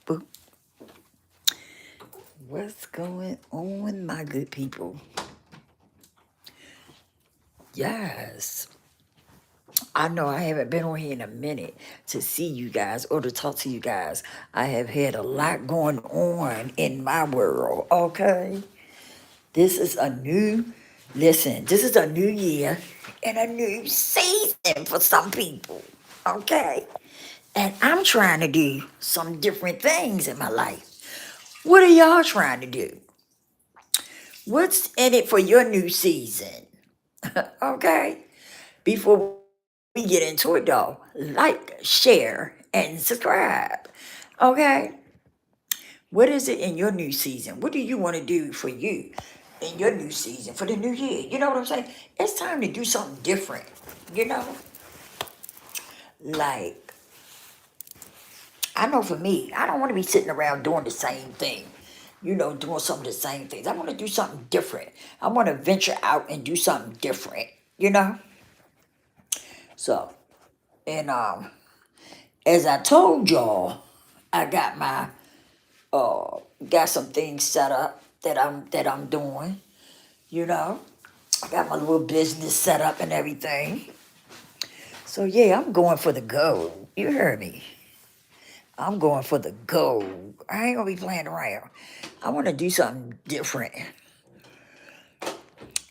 people? What's going on, my good people? Yes, I know I haven't been on here in a minute to see you guys or to talk to you guys. I have had a lot going on in my world, okay? This is a new, listen, this is a new year and a new season for some people, okay? And I'm trying to do some different things in my life. What are y'all trying to do? What's in it for your new season? Okay? Before we get into it though, like, share, and subscribe. Okay? What is it in your new season? What do you want to do for you in your new season, for the new year? You know what I'm saying? It's time to do something different. You know? Like, I know for me, I don't want to be sitting around doing the same thing. Doing some of the same things. I want to do something different. I want to venture out and do something different, you know? So, and as I told y'all, I got my got some things set up that I'm doing, you know. I got my little business set up and everything. So yeah, I'm going for the gold. You heard me. I'm going for the gold. I ain't gonna be playing around. I want to do something different.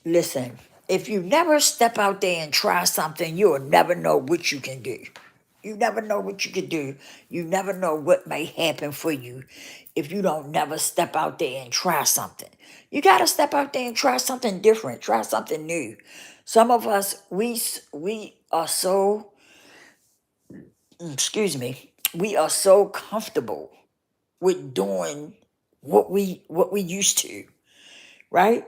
Listen, if you never step out there and try something, you'll never know what you can do. You never know what you can do. You never know what may happen for you if you don't never step out there and try something. You got to step out there and try something different, try something new. Some of us, we are so, excuse me, we are so comfortable with doing what we used to, right?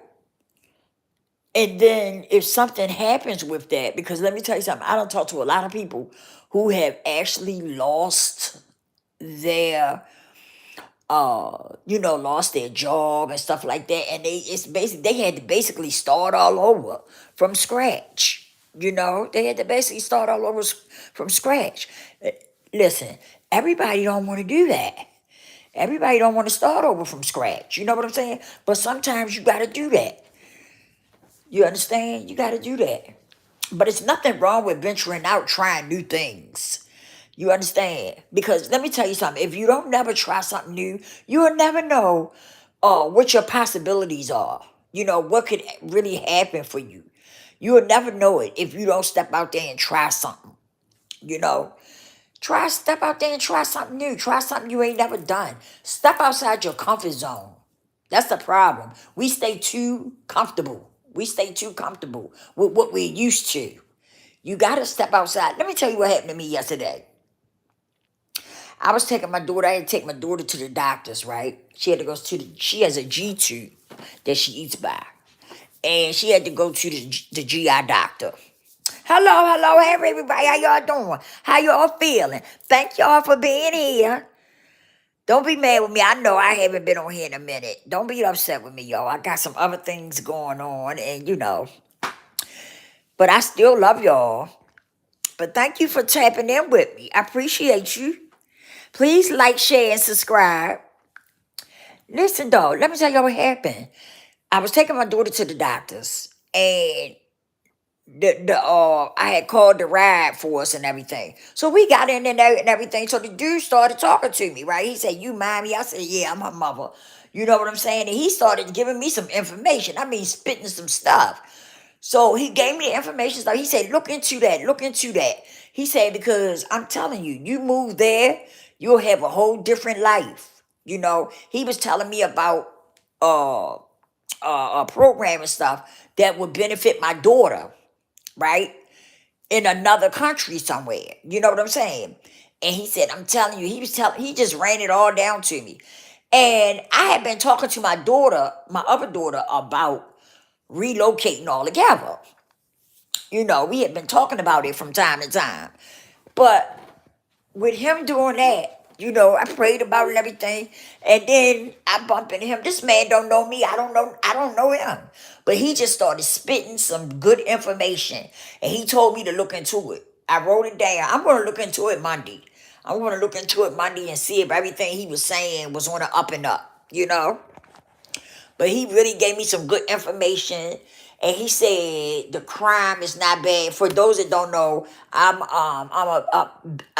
And then if something happens with that, because let me tell you something, I don't talk to a lot of people who have actually lost their lost their job and stuff like that. And they had to basically start all over from scratch. They had to basically start all over from scratch. Uh, Listen, everybody don't want to do that. Everybody don't want to start over from scratch. You know what I'm saying? But sometimes you got to do that. You understand? You got to do that. But it's nothing wrong with venturing out, trying new things. You understand? Because let me tell you something. If you don't never try something new, you will never know what your possibilities are. What could really happen for you. You will never know it if you don't step out there and try something. You know, step out there and try something new. Try something you ain't never done. Step outside your comfort zone. That's the problem. We stay too comfortable. We stay too comfortable with what we're used to. You got to step outside. Let me tell you what happened to me yesterday. I was taking my daughter. I had to take my daughter to the doctors, right? She had to go to she has a G-tube that she eats by. And she had to go to the GI doctor. Hello, hey everybody. How y'all doing? How y'all feeling? Thank y'all for being here. Don't be mad with me. I know I haven't been on here in a minute. Don't be upset with me, y'all. I got some other things going on, and but I still love y'all. But thank you for tapping in with me. I appreciate you. Please like, share, and subscribe. Listen, though, let me tell you what happened. I was taking my daughter to the doctors, and I had called the ride for us and everything. So we got in there and everything. So the dude started talking to me, right? He said, "You mommy?" I said, "Yeah, I'm her mother." You know what I'm saying? And he started giving me some information. I mean, spitting some stuff. So he gave me the information. So he said, "Look into that. Look into that." He said, "Because I'm telling you, you move there, you'll have a whole different life." He was telling me about uh a program and stuff that would benefit my daughter, right? In another country somewhere. You know what I'm saying? And he said, "I'm telling you," he just ran it all down to me. And I had been talking to my daughter, my other daughter, about relocating all together. We had been talking about it from time to time. But with him doing that, I prayed about it and everything. And then I bumped into him. This man don't know me. I don't know him. But he just started spitting some good information. And he told me to look into it. I wrote it down. I'm gonna look into it Monday. I want to look into it Monday and see if everything he was saying was on the up and up, you know? But he really gave me some good information. And he said the crime is not bad. For those that don't know, I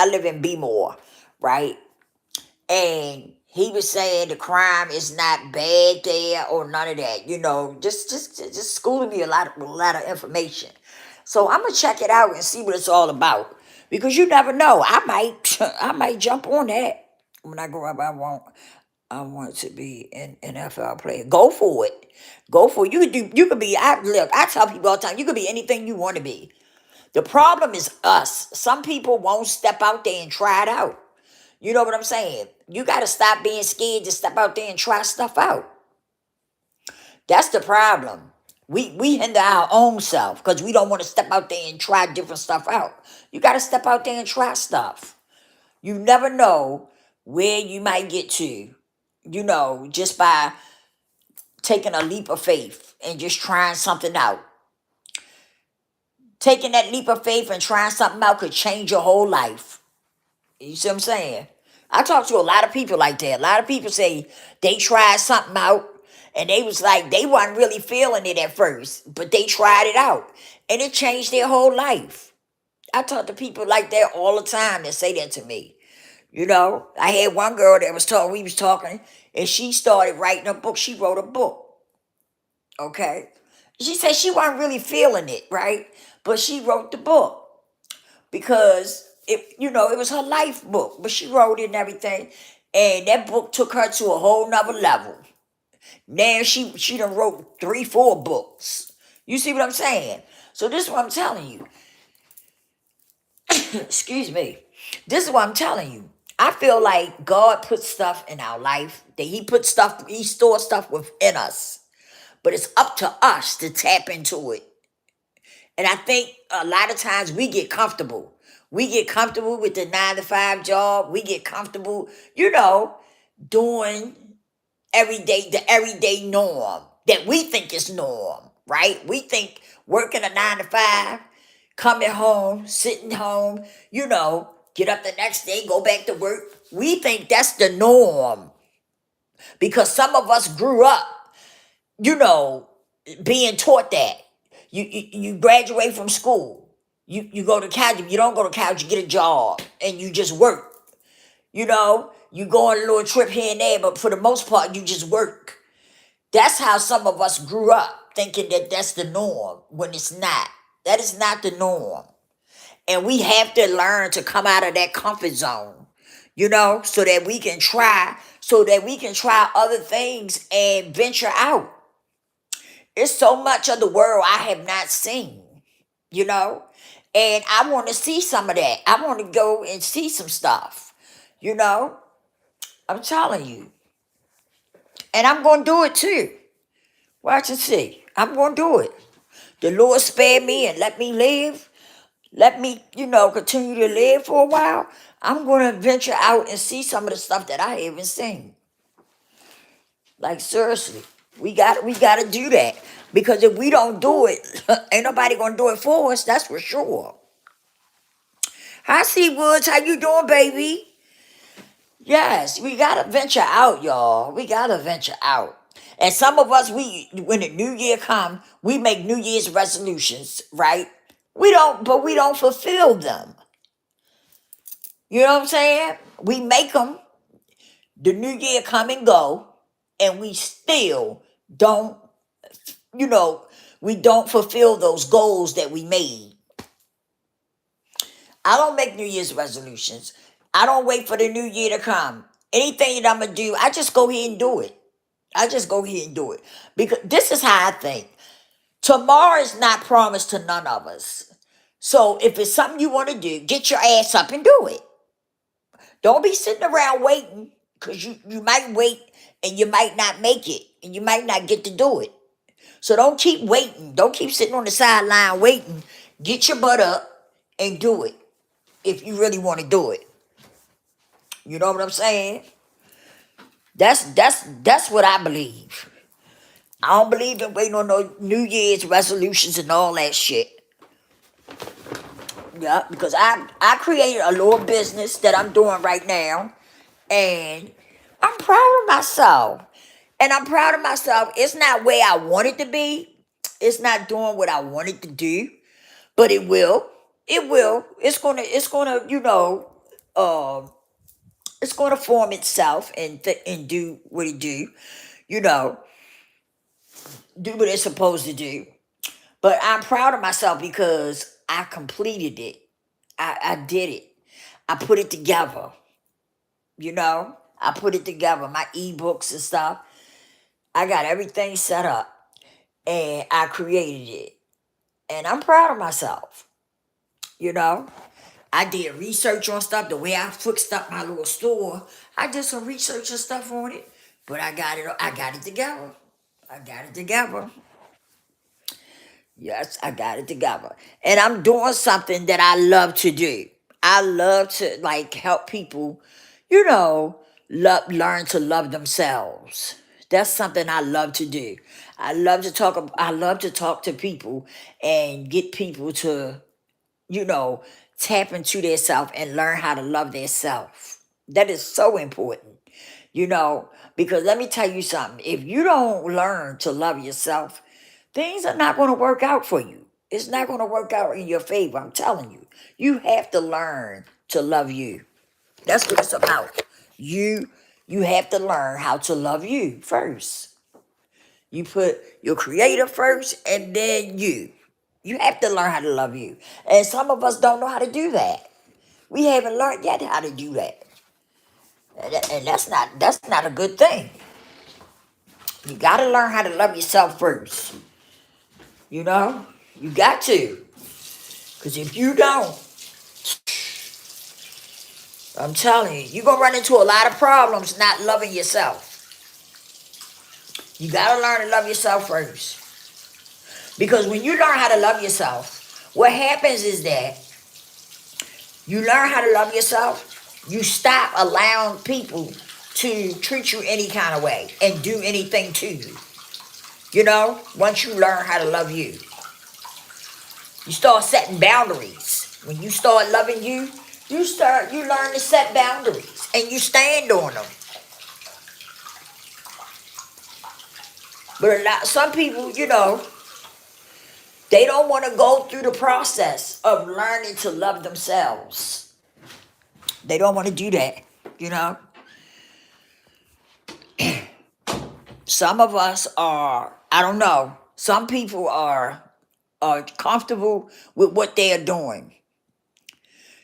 live in Bmore, right? And he was saying the crime is not bad there or none of that. You know, just schooling me a lot of information. So I'm gonna check it out and see what it's all about because you never know. I might I might jump on that when I grow up. I want to be an NFL player. Go for it. Go for it. You could do. You could be. Look. I tell people all the time. You could be anything you want to be. The problem is us. Some people won't step out there and try it out. You know what I'm saying? You got to stop being scared to step out there and try stuff out. That's the problem. We hinder our own self because we don't want to step out there and try different stuff out. You got to step out there and try stuff. You never know where you might get to, just by taking a leap of faith and just trying something out. Taking that leap of faith and trying something out could change your whole life. You see what I'm saying? I talk to a lot of people like that. A lot of people say they tried something out and they was like, they wasn't really feeling it at first, but they tried it out and it changed their whole life. I talk to people like that all the time that say that to me. I had one girl that was talking, we was talking, and she started writing a book. She wrote a book, okay? She said she wasn't really feeling it, right? But she wrote the book because it was her life book, but she wrote it and everything. And that book took her to a whole nother level. Now she done wrote 3, 4 books. You see what I'm saying? So this is what I'm telling you. Excuse me. This is what I'm telling you. I feel like God puts stuff in our life, that He stores stuff within us. But it's up to us to tap into it. And I think a lot of times we get comfortable. We get comfortable with the 9 to 5 job. We get comfortable, doing the everyday norm that we think is norm, right? We think working a 9 to 5, coming home, sitting home, get up the next day, go back to work. We think that's the norm because some of us grew up, being taught that. You graduate from school. You go to college. If you don't go to college, you get a job and you just work. You go on a little trip here and there, but for the most part, you just work. That's how some of us grew up, thinking that that's the norm when it's not. That is not the norm. And we have to learn to come out of that comfort zone, so that we can try other things and venture out. It's so much of the world I have not seen, and I want to see some of that. I want to go and see some stuff, you know. I'm telling you. And I'm going to do it too. Watch and see. I'm going to do it. The Lord spared me and let me live. Let me, continue to live for a while. I'm going to venture out and see some of the stuff that I haven't seen. Like seriously, we got to do that because if we don't do it, ain't nobody going to do it for us. That's for sure. Hi, C Woods. How you doing, baby? Yes, we got to venture out, y'all. We got to venture out. And some of us, when the new year come, we make New Year's resolutions, right? But we don't fulfill them. You know what I'm saying? We make them, the new year come and go, and we still don't, you know, we don't fulfill those goals that we made. I don't make New Year's resolutions. I don't wait for the new year to come. Anything that I'm going to do, I just go ahead and do it. I just go ahead and do it. Because this is how I think. Tomorrow is not promised to none of us. So if it's something you want to do, get your ass up and do it. Don't be sitting around waiting because you might wait and you might not make it and you might not get to do it. So don't keep waiting. Don't keep sitting on the sideline waiting. Get your butt up and do it if you really want to do it. You know what I'm saying? That's what I believe. I don't believe in waiting on no New Year's resolutions and all that shit. Yeah, because I created a little business that I'm doing right now, and I'm proud of myself. And I'm proud of myself. It's not where I want it to be. It's not doing what I want it to do, but it will. It will. It's gonna, um, it's gonna form itself and do what it do, you know, do what it's supposed to do. But I'm proud of myself because I completed it. I did it. I put it together, you know. I put it together, my ebooks and stuff. I got everything set up and I created it. And I'm proud of myself, you know. I did research on stuff, the way I fixed up my little store. I did some research and stuff on it, but I got it together. I got it together. Yes, I got it together. And I'm doing something that I love to do. I love to like help people, learn to love themselves. That's something I love to do. I love to talk to people and get people to, you know, tap into their self and learn how to love their self. That is so important, because let me tell you something. If you don't learn to love yourself, things are not going to work out for you. It's not going to work out in your favor. I'm telling you. You have to learn to love you. That's what it's about. You you have to learn how to love you first. You put your creator first and then you. You have to learn how to love you. And some of us don't know how to do that. We haven't learned yet how to do that. And that's not a good thing. You got to learn how to love yourself first. You know? You got to. Because if you don't, I'm telling you, you're going to run into a lot of problems not loving yourself. You got to learn to love yourself first. Because when you learn how to love yourself, what happens is that you learn how to love yourself, you stop allowing people to treat you any kind of way and do anything to you. Once you learn how to love you, you start setting boundaries. When you start loving you, you learn to set boundaries and you stand on them. But some people, they don't want to go through the process of learning to love themselves. They don't want to do that, you know. Some of us are, I don't know, some people are comfortable with what they are doing.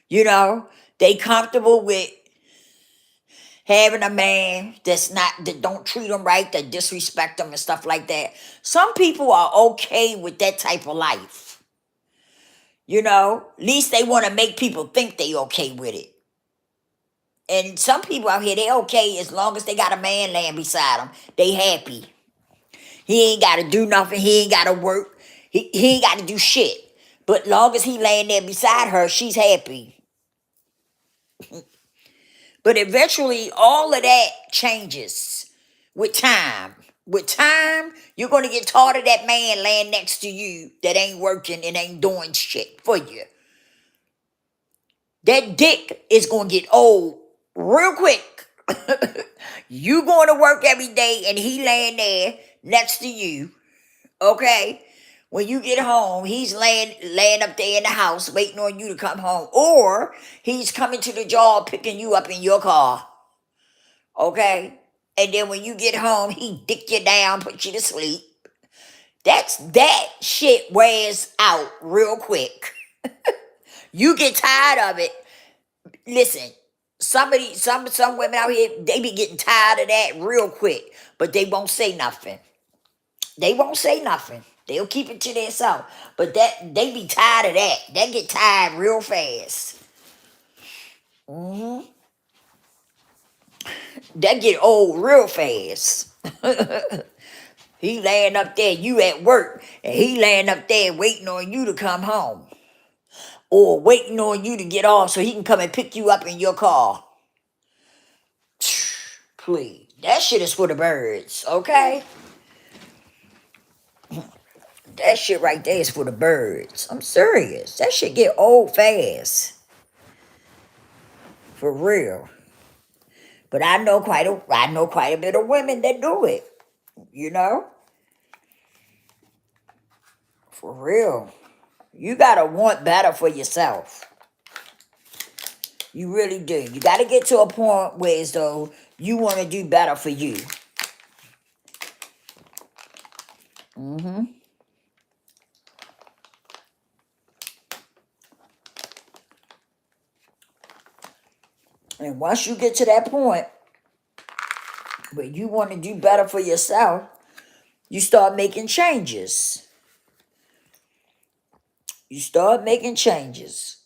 They comfortable with having a man that don't treat them right, that disrespect them and stuff like that. Some people are okay with that type of life. At least they want to make people think they okay with it. And some people out here, they okay as long as they got a man laying beside them. They happy. He ain't got to do nothing. He ain't got to work. He ain't got to do shit. But long as he laying there beside her, she's happy. But eventually, all of that changes with time. With time, you're going to get tired of that man laying next to you that ain't working and ain't doing shit for you. That dick is going to get old real quick. You going to work every day and he laying there next to you, okay? When you get home, he's laying up there in the house waiting on you to come home. Or he's coming to the job picking you up in your car, okay? And then when you get home, he dick you down, put you to sleep. That shit wears out real quick. You get tired of it. Listen, some women out here, they be getting tired of that real quick, but they won't say nothing. They won't say nothing. They'll keep it to themselves. But they be tired of that. They get tired real fast. They get old real fast. He laying up there, you at work, and he laying up there waiting on you to come home. Or waiting on you to get off so he can come and pick you up in your car. Please. That shit is for the birds, okay? That shit right there is for the birds. I'm serious. That shit get old fast. For real. But I know quite a bit of women that do it. You know? For real. You gotta want better for yourself. You really do. You gotta get to a point where as though you want to do better for you. Mm-hmm. And once you get to that point where you want to do better for yourself, you start making changes. You start making changes.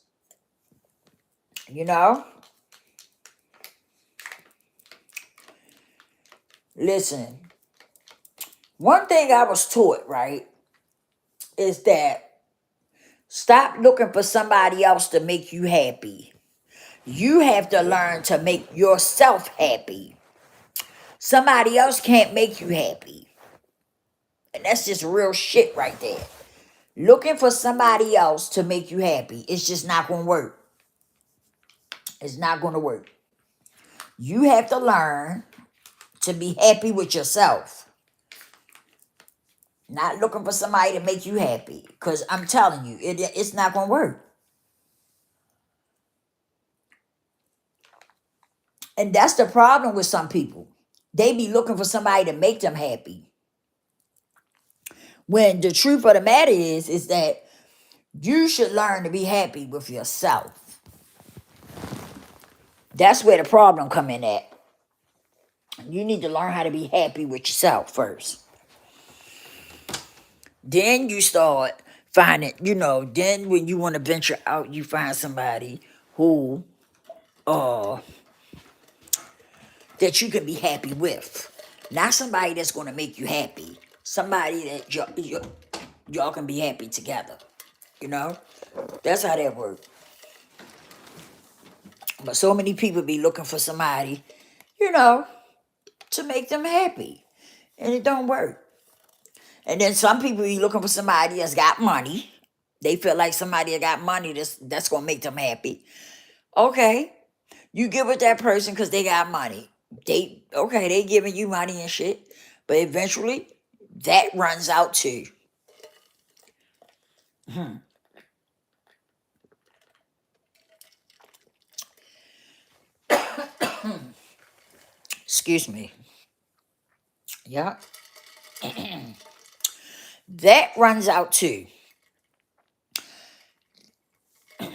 You know? Listen, one thing I was taught, right, is that stop looking for somebody else to make you happy. You have to learn to make yourself happy. Somebody else can't make you happy. And that's just real shit right there. Looking for somebody else to make you happy, it's just not going to work. It's not going to work. You have to learn to be happy with yourself. Not looking for somebody to make you happy. Because I'm telling you, it's not going to work. And that's the problem with some people. They be looking for somebody to make them happy. When the truth of the matter is that you should learn to be happy with yourself. That's where the problem come in at. You need to learn how to be happy with yourself first. Then you start finding, then when you want to venture out, you find somebody who that you can be happy with. Not somebody that's going to make you happy. Somebody that y'all can be happy together. That's how that works. But so many people be looking for somebody, to make them happy. And it don't work. And then some people be looking for somebody that's got money. They feel like somebody that got money that's going to make them happy. Okay. You get with that person because they got money. They giving you money and shit. But eventually, that runs out too. Excuse me. Yeah. That runs out too.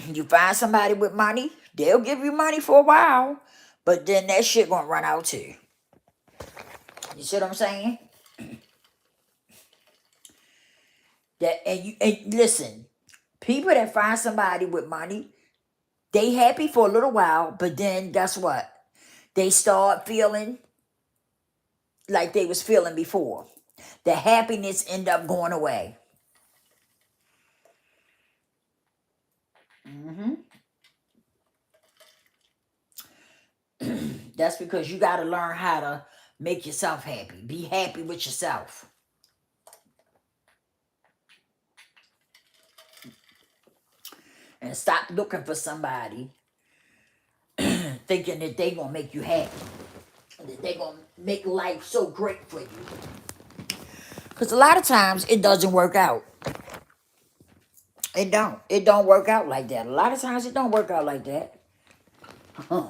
You find somebody with money, they'll give you money for a while, but then that shit gonna run out too. You see what I'm saying? And listen, people that find somebody with money, they happy for a little while, but then guess what? They start feeling like they was feeling before. The happiness end up going away. Hmm. That's because you got to learn how to make yourself happy. Be happy with yourself. And stop looking for somebody thinking that they gonna make you happy. That they gonna make life so great for you. Because a lot of times it doesn't work out. It don't. It don't work out like that. A lot of times it don't work out like that. Huh.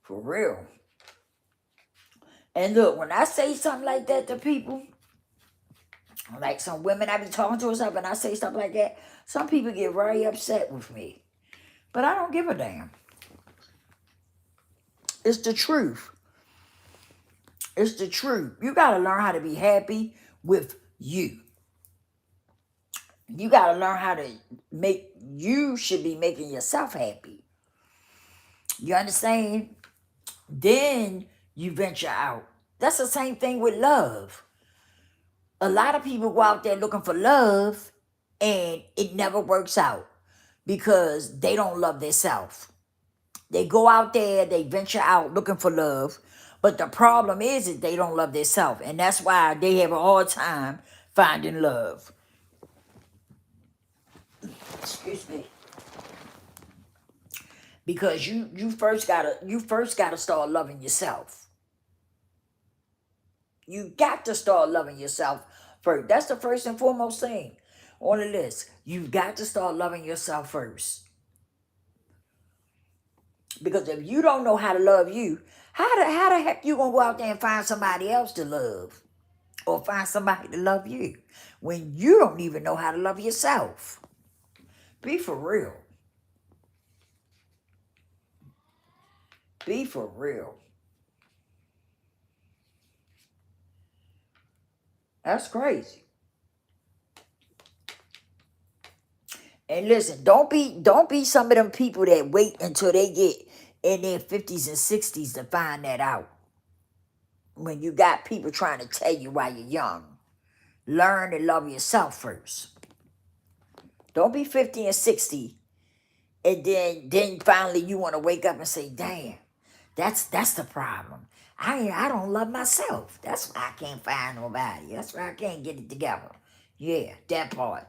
For real. And look, when I say something like that to people, like some women I be talking to or something, and I say stuff like that, some people get very upset with me. But I don't give a damn. It's the truth. It's the truth. You got to learn how to be happy with you. You got to learn how to you should be making yourself happy. You understand? Then you venture out. That's the same thing with love. A lot of people go out there looking for love and it never works out because they don't love themselves. They go out there, they venture out looking for love, But the problem is they don't love themselves, and that's why they have a hard time finding love. Excuse me. Because you first gotta start loving yourself. You got to start loving yourself first. That's the first and foremost thing on the list. You've got to start loving yourself first. Because if you don't know how to love you, how the heck you gonna go out there and find somebody else to love? Or find somebody to love you when you don't even know how to love yourself? Be for real. Be for real. That's crazy. And listen, don't be some of them people that wait until they get in their 50s and 60s to find that out. When you got people trying to tell you while you're young. Learn to love yourself first. Don't be 50 and 60 and then finally you want to wake up and say, damn, that's the problem. I don't love myself. That's why I can't find nobody. That's why I can't get it together. Yeah, that part.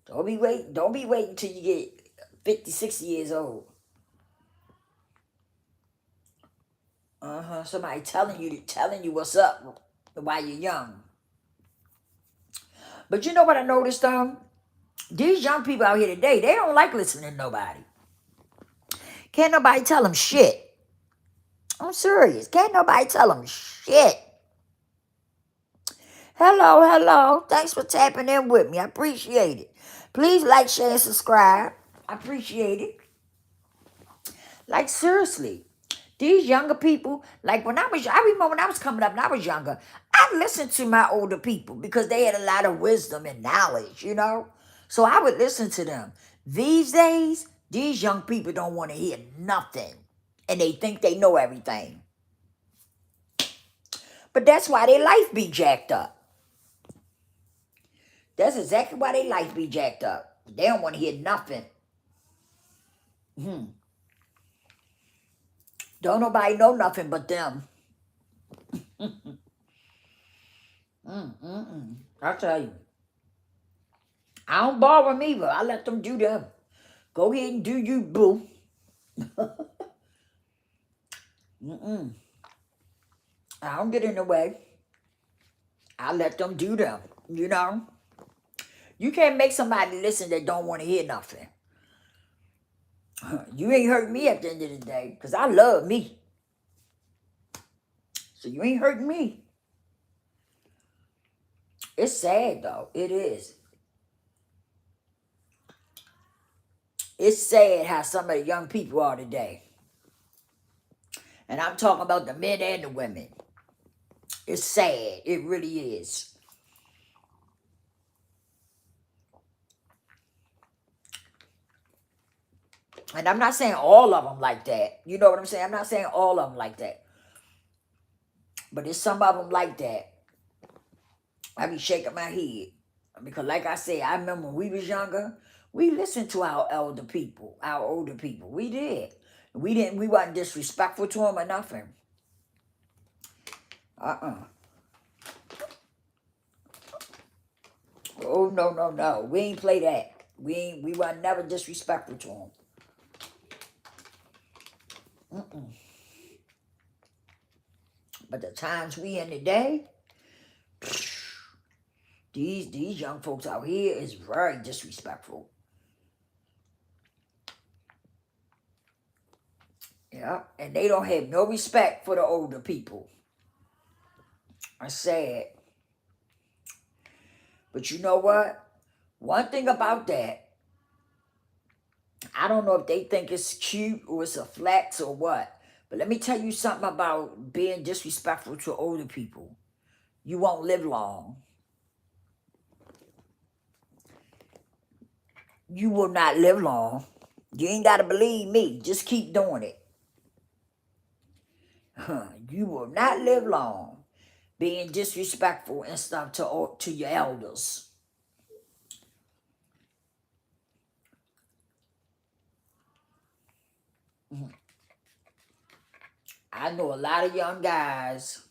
Don't be waiting till you get 50, 60 years old. Somebody telling you what's up while you're young. But you know what I noticed, these young people out here today, they don't like listening to nobody. Can't nobody tell them shit. I'm serious. Can't nobody tell them shit. Hello, hello. Thanks for tapping in with me. I appreciate it. Please like, share, and subscribe. I appreciate it. Like, seriously. These younger people, like I remember when I was coming up and I was younger, I listened to my older people because they had a lot of wisdom and knowledge. So I would listen to them. These days, these young people don't want to hear nothing. And they think they know everything. But that's why their life be jacked up. That's exactly why their life be jacked up. They don't want to hear nothing. Don't nobody know nothing but them. I tell you. I don't bother them either. I let them do them. Go ahead and do you, boo. I don't get in the way. I let them do them. You can't make somebody listen that don't want to hear nothing. You ain't hurt me at the end of the day because I love me. So you ain't hurting me. It's sad though. It is. It's sad how some of the young people are today. And I'm talking about the men and the women. It's sad. It really is. And I'm not saying all of them like that. You know what I'm saying? I'm not saying all of them like that. But there's some of them like that. I be shaking my head. Because like I said, I remember when we was younger, we listened to our elder people, our older people. We did. We wasn't disrespectful to them or nothing. Uh-uh. Oh, no, no, no. We ain't play that. We were never disrespectful to them. But the times we in today, these young folks out here is very disrespectful. Yeah, and they don't have no respect for the older people. I sad. But you know what? One thing about that, I don't know if they think it's cute or it's a flex or what. But let me tell you something about being disrespectful to older people. You won't live long. You will not live long. You ain't got to believe me. Just keep doing it. You will not live long being disrespectful and stuff to your elders. I know a lot of young guys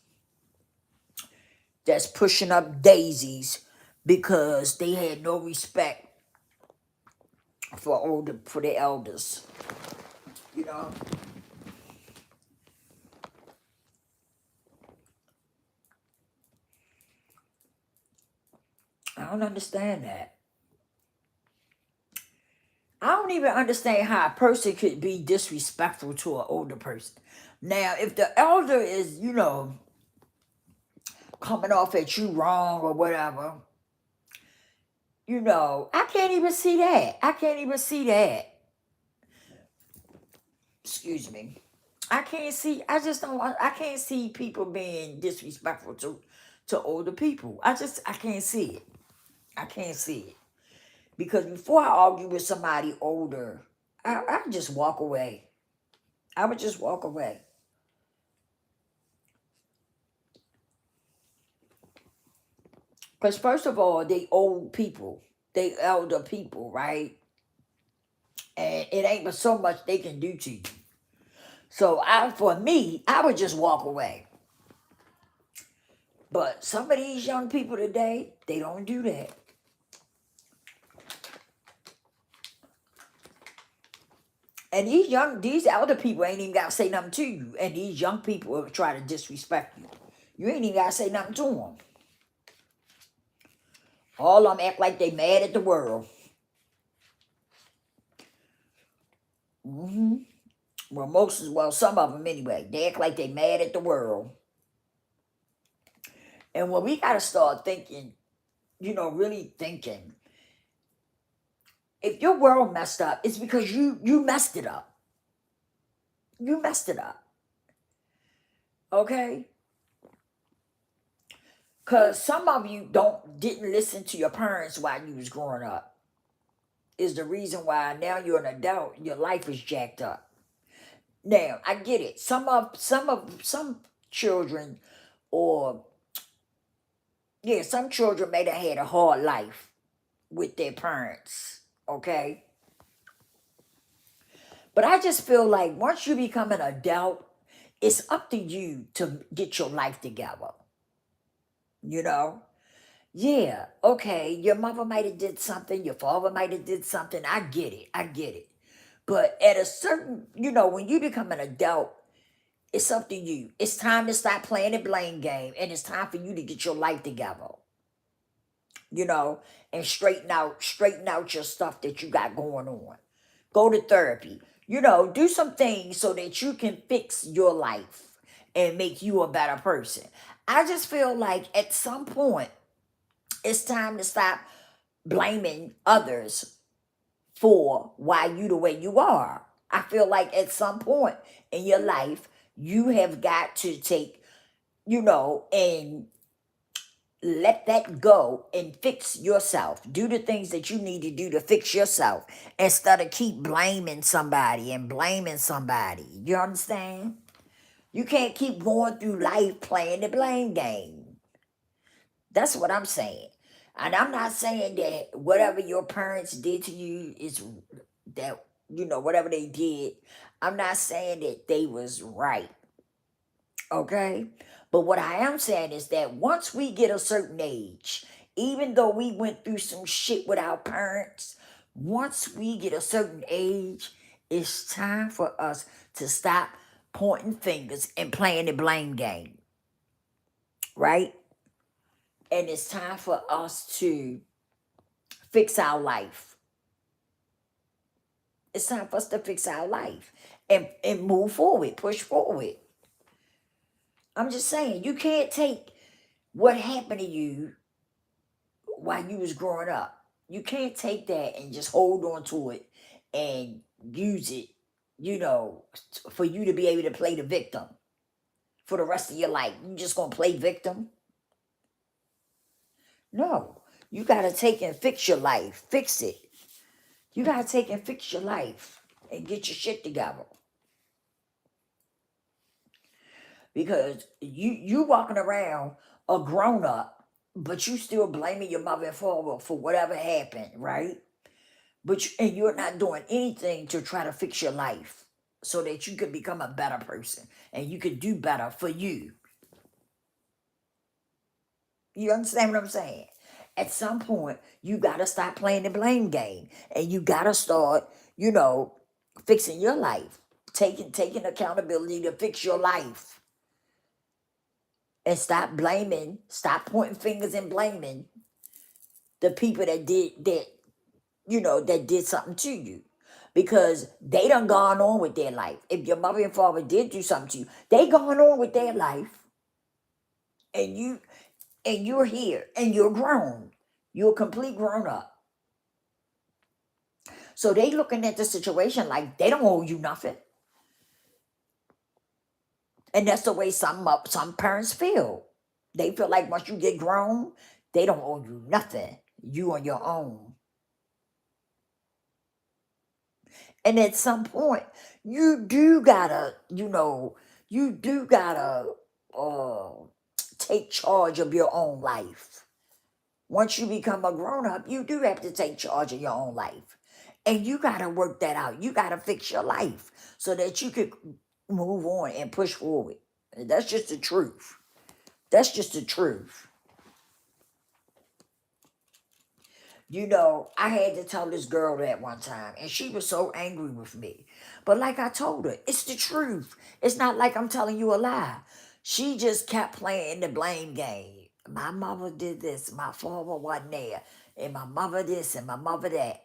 that's pushing up daisies because they had no respect for the elders. You know, I don't understand that. I don't even understand how a person could be disrespectful to an older person. Now, if the elder is, coming off at you wrong or whatever, I can't even see that. I can't even see that. Excuse me. I just don't, I can't see people being disrespectful to older people. I can't see it. I can't see it. Because before I argue with somebody older, I just walk away. I would just walk away. Because first of all, they old people. They elder people, right? And it ain't but so much they can do to you. So for me, I would just walk away. But some of these young people today, they don't do that. And these elder people ain't even got to say nothing to you. And these young people will try to disrespect you. You ain't even got to say nothing to them. All of them act like they mad at the world. hmm Well, some of them anyway. They act like they mad at the world. And when we got to start thinking, really thinking, if your world messed up, it's because you messed it up. You messed it up. Okay? Cause some of you didn't listen to your parents while you was growing up. Is the reason why now you're an adult, your life is jacked up. Now, I get it. Some children or yeah, some children may have had a hard life with their parents. Okay? But I just feel like once you become an adult, it's up to you to get your life together. You know? Yeah, okay, your mother might have did something, your father might have did something. I get it. I get it. But at a certain, when you become an adult, it's up to you. It's time to stop playing the blame game and it's time for you to get your life together. You know, and straighten out your stuff that you got going on. Go to therapy. Do some things so that you can fix your life and make you a better person. I just feel like at some point it's time to stop blaming others for why you the way you are. I feel like at some point in your life, you have got to take, and let that go and fix yourself. Do the things that you need to do to fix yourself instead of keep blaming somebody and blaming somebody. You understand? You can't keep going through life playing the blame game. That's what I'm saying. And I'm not saying that whatever your parents did to you is that, whatever they did, I'm not saying that they was right. Okay? But what I am saying is that once we get a certain age, even though we went through some shit with our parents, once we get a certain age, it's time for us to stop pointing fingers and playing the blame game, right? And it's time for us to fix our life. It's time for us to fix our life and move forward, push forward. I'm just saying, you can't take what happened to you while you was growing up. You can't take that and just hold on to it and use it, for you to be able to play the victim for the rest of your life. You just gonna play victim? No. You gotta take and fix your life. Fix it. You gotta take and fix your life and get your shit together. Because you walking around a grown up, but you still blaming your mother and father for whatever happened, right? And you're not doing anything to try to fix your life. so that you could become a better person and you could do better for you. You understand what I'm saying? At some point, you got to stop playing the blame game and you got to start, you know, fixing your life, taking accountability to fix your life and stop pointing fingers and blaming the people that did something to you. Because they done gone on with their life. If your mother and father did do something to you, they gone on with their life, and you're here and you're grown. You're a complete grown up. So they looking at the situation like they don't owe you nothing. And that's the way some parents feel. They feel like once you get grown, they don't owe you nothing. You on your own. And at some point, you do gotta, uh, take charge of your own life. Once you become a grown up, you do have to take charge of your own life. And you gotta work that out. You gotta fix your life so that you could move on and push forward. And that's just the truth. That's just the truth. I had to tell this girl that one time, and she was so angry with me. But like I told her, it's the truth. It's not like I'm telling you a lie. She just kept playing the blame game. My mother did this, my father wasn't there, and my mother this, and my mother that.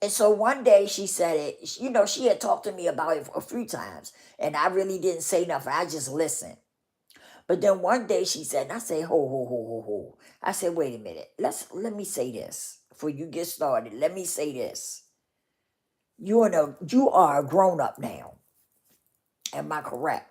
And so one day she said it, she had talked to me about it a few times, and I really didn't say nothing. I just listened. But then one day she said, and I said, ho, ho, ho, ho, ho. I said, wait a minute. Let me say this before you get started. Let me say this. You are a grown up now. Am I correct?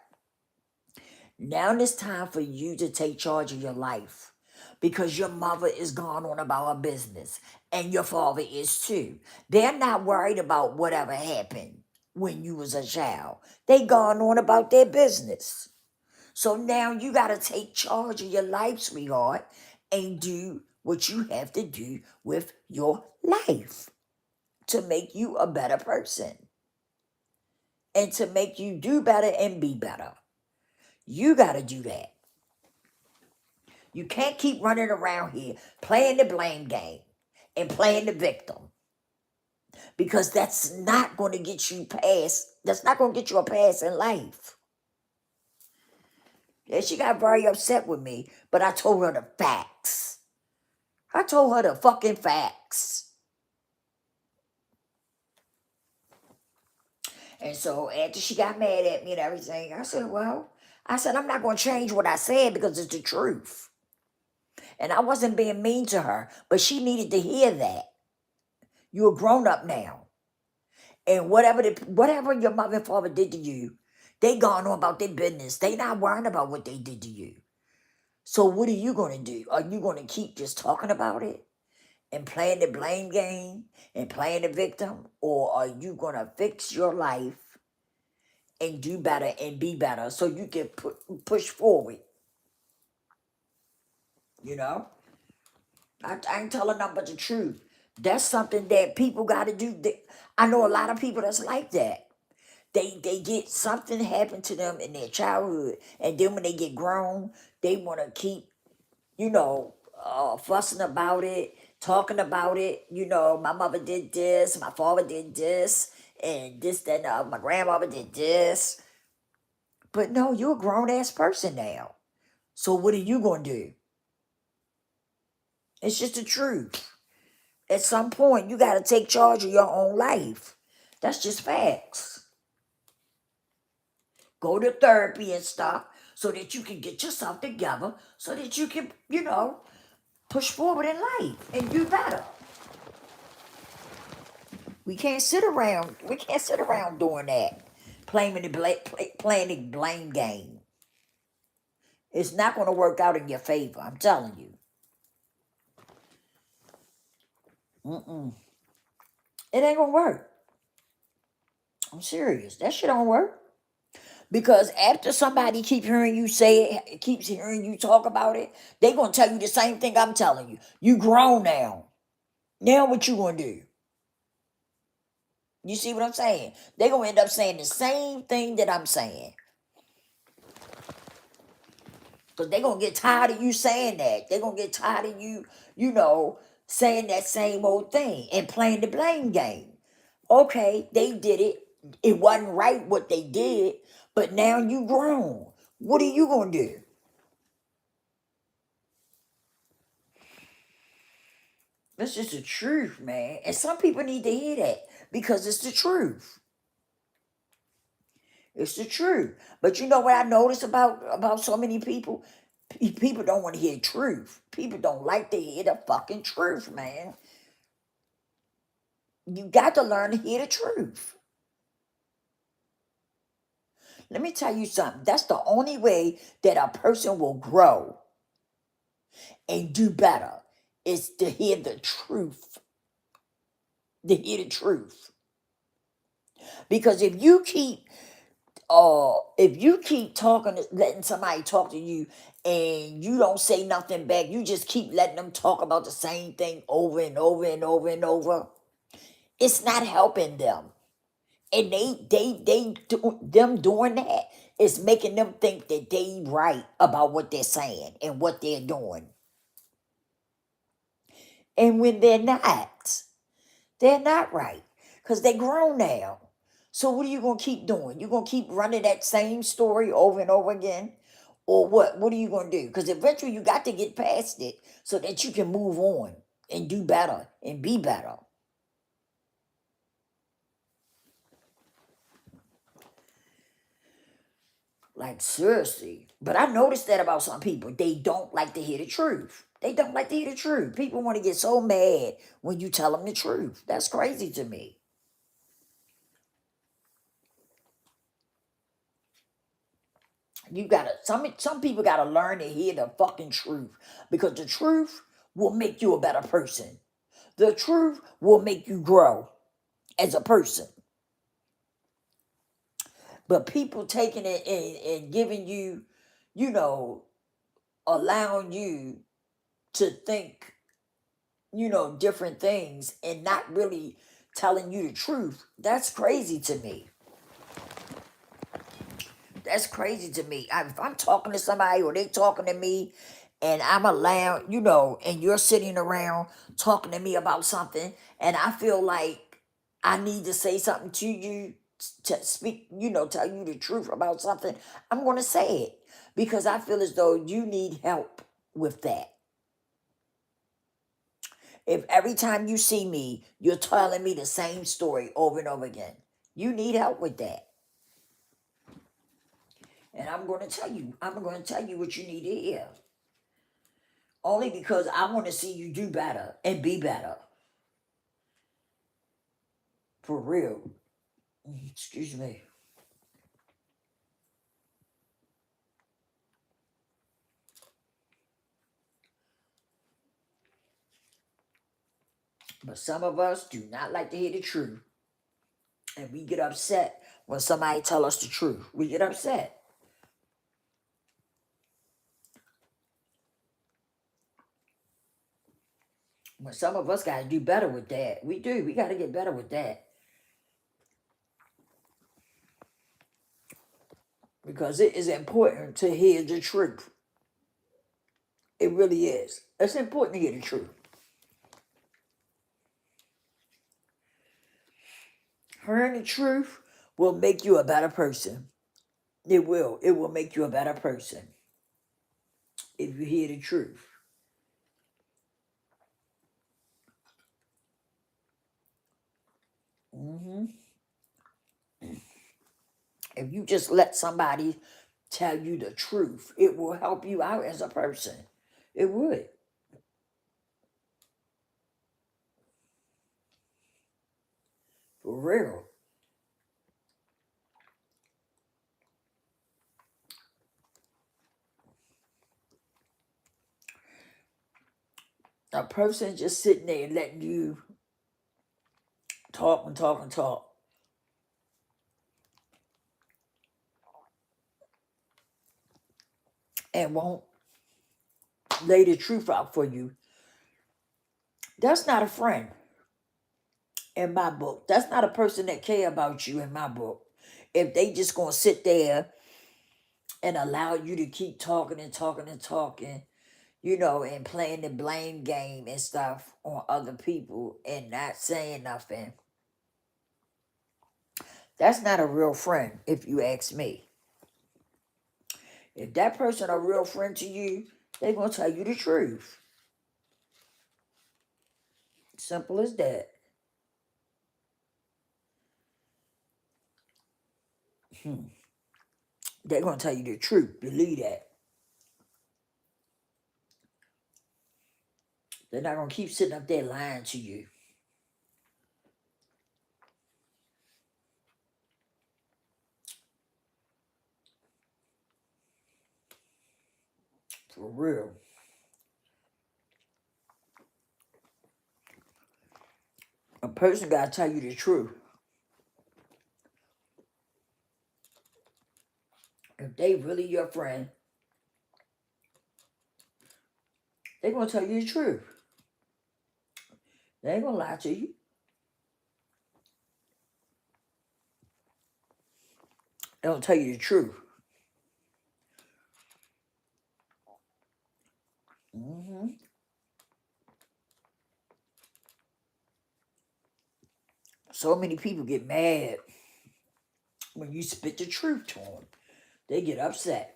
Now it's time for you to take charge of your life because your mother is gone on about her business and your father is too. They're not worried about whatever happened when you was a child. They gone on about their business. So now you got to take charge of your life, sweetheart, and do what you have to do with your life to make you a better person and to make you do better and be better. You got to do that. You can't keep running around here playing the blame game and playing the victim because that's not going to get you past, that's not going to get you a pass in life. And she got very upset with me, but I told her the facts. I told her the fucking facts. And so after she got mad at me and everything, I said, I'm not going to change what I said because it's the truth. And I wasn't being mean to her, but she needed to hear that. You're a grown up now. And whatever your mother and father did to you, they gone on about their business. They not worrying about what they did to you. So what are you going to do? Are you going to keep just talking about it and playing the blame game and playing the victim? Or are you going to fix your life and do better and be better so you can push forward? I ain't telling nothing but the truth. That's something that people got to do. I know a lot of people that's like that. They get something happen to them in their childhood, and then when they get grown, they want to keep, fussing about it, talking about it. My mother did this, my father did this, and this, that, and my grandmother did this. But no, you're a grown ass person now. So what are you going to do? It's just the truth. At some point, you got to take charge of your own life. That's just facts. Go to therapy and stuff so that you can get yourself together so that you can, push forward in life and do better. We can't sit around doing that. Playing the blame game. It's not going to work out in your favor. I'm telling you. It ain't going to work. I'm serious. That shit don't work. Because after somebody keeps hearing you say it, keeps hearing you talk about it, they going to tell you the same thing I'm telling you. You grown now. Now what you going to do? You see what I'm saying? They're going to end up saying the same thing that I'm saying. Because they're going to get tired of you saying that. They're going to get tired of you, you know, saying that same old thing and playing the blame game. Okay, they did it. It wasn't right what they did, but now you grown. What are you going to do? That's just the truth, man. And some people need to hear that because it's the truth. It's the truth. But you know what I notice about so many people? People don't want to hear truth. People don't like to hear the fucking truth, man. You got to learn to hear the truth. Let me tell you something. That's the only way that a person will grow and do better is to hear the truth. To hear the truth. Because if you keep talking, letting somebody talk to you and you don't say nothing back, you just keep letting them talk about the same thing over and over and over and over, it's not helping them. And them doing that is making them think that they right about what they're saying and what they're doing. And when they're not right. Because they're grown now. So what are you gonna keep doing? You gonna keep running that same story over and over again? Or what? What are you gonna do? Because eventually you got to get past it so that you can move on and do better and be better. Like seriously. But I noticed that about some people. They don't like to hear the truth. They don't like to hear the truth. People want to get so mad when you tell them the truth. That's crazy to me. You gotta some people gotta learn to hear the fucking truth because the truth will make you a better person. The truth will make you grow as a person. But people taking it and giving you, you know, allowing you to think, different things and not really telling you the truth, that's crazy to me. That's crazy to me. If I'm talking to somebody or they talking to me and I'm allowed, and you're sitting around talking to me about something and I feel like I need to say something to you to speak, tell you the truth about something, I'm going to say it because I feel as though you need help with that. If every time you see me, you're telling me the same story over and over again, you need help with that. And I'm going to tell you, what you need to hear. Only because I want to see you do better and be better. For real. Excuse me. But some of us do not like to hear the truth. And we get upset when somebody tell us the truth. We get upset. But some of us got to do better with that. We do. We got to get better with that. Because it is important to hear the truth. It really is. It's important to hear the truth. Hearing the truth will make you a better person. It will. It will make you a better person if you hear the truth. hmm If you just let somebody tell you the truth, it will help you out as a person. It would. For real. A person just sitting there letting you talk and talk and talk and won't lay the truth out for you, that's not a friend. in my book. That's not a person that care about you in my book. If they just gonna sit there and allow you to keep talking and talking and talking, and playing the blame game and stuff on other people and not saying nothing, that's not a real friend, if you ask me. If that person a real friend to you, they gonna tell you the truth. Simple as that. They're gonna tell you the truth. Believe that. They're not gonna keep sitting up there lying to you. For real. A person gotta tell you the truth. If they really your friend, they gonna tell you the truth. They ain't gonna lie to you. They don't tell you the truth. hmm So many people get mad when you spit the truth to them. They get upset.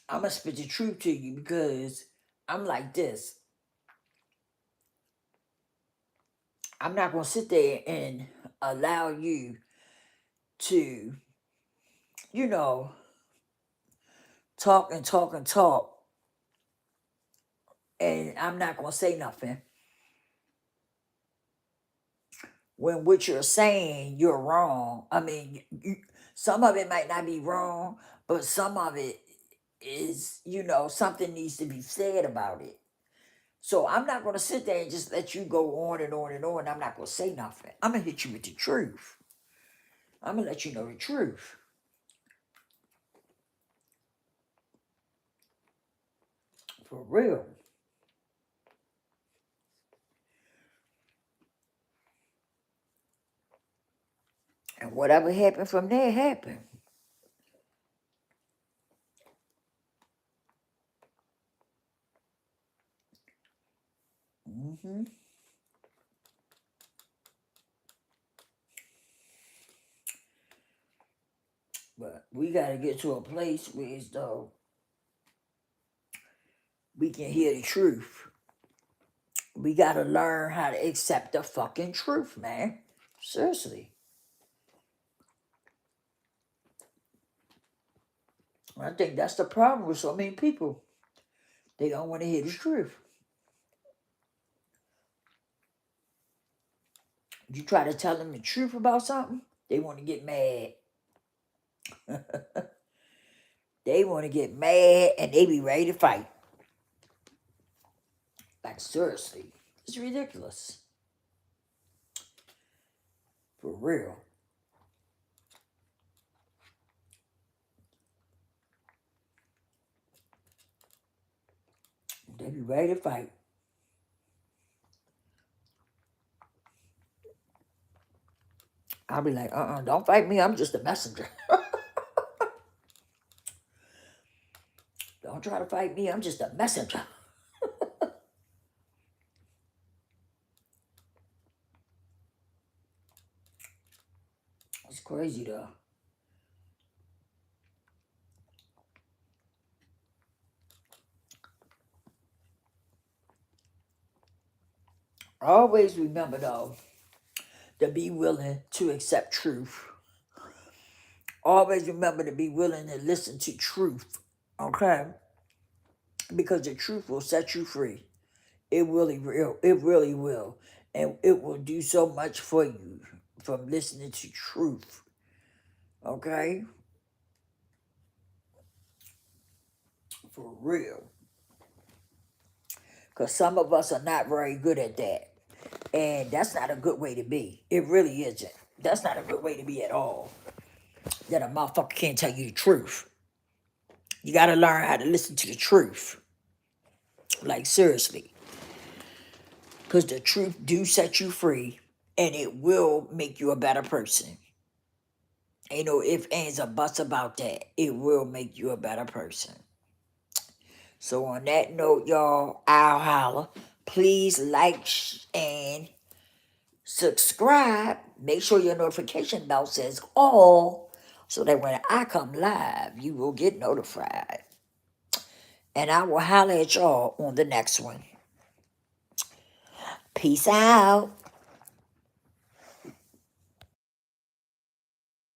I'm gonna spit the truth to you because I'm like this. I'm not gonna sit there and allow you to, you know, talk and talk and talk, and I'm not gonna say nothing when what you're saying you're wrong. I mean, some of it might not be wrong, but some of it is, something needs to be said about it. So I'm not gonna sit there and just let you go on and on and on. I'm not gonna say nothing. I'm gonna hit you with the truth. I'm gonna let you know the truth. For real. And whatever happened from there happened. hmm But we gotta get to a place where it's though we can hear the truth. We gotta learn how to accept the fucking truth, man. Seriously. I think that's the problem with so many people. They don't want to hear the truth. You try to tell them the truth about something, they want to get mad. They want to get mad and they be ready to fight. Like, seriously. It's ridiculous. For real. They be ready to fight. I'll be like, don't fight me. I'm just a messenger. Don't try to fight me. I'm just a messenger. It's crazy, though. Always remember, though, to be willing to accept truth. Always remember to be willing to listen to truth. Okay? Because the truth will set you free. It really will. It really will. And it will do so much for you from listening to truth. Okay? For real. Because some of us are not very good at that. And that's not a good way to be. It really isn't. That's not a good way to be at all. That a motherfucker can't tell you the truth. You got to learn how to listen to the truth. Like, seriously. Because the truth do set you free, and it will make you a better person. Ain't no ifs, ands, or buts about that. It will make you a better person. So on that note, y'all, I'll holler. Please like and subscribe. Make sure your notification bell says all, so that when I come live, you will get notified. And I will holler at y'all on the next one. Peace out.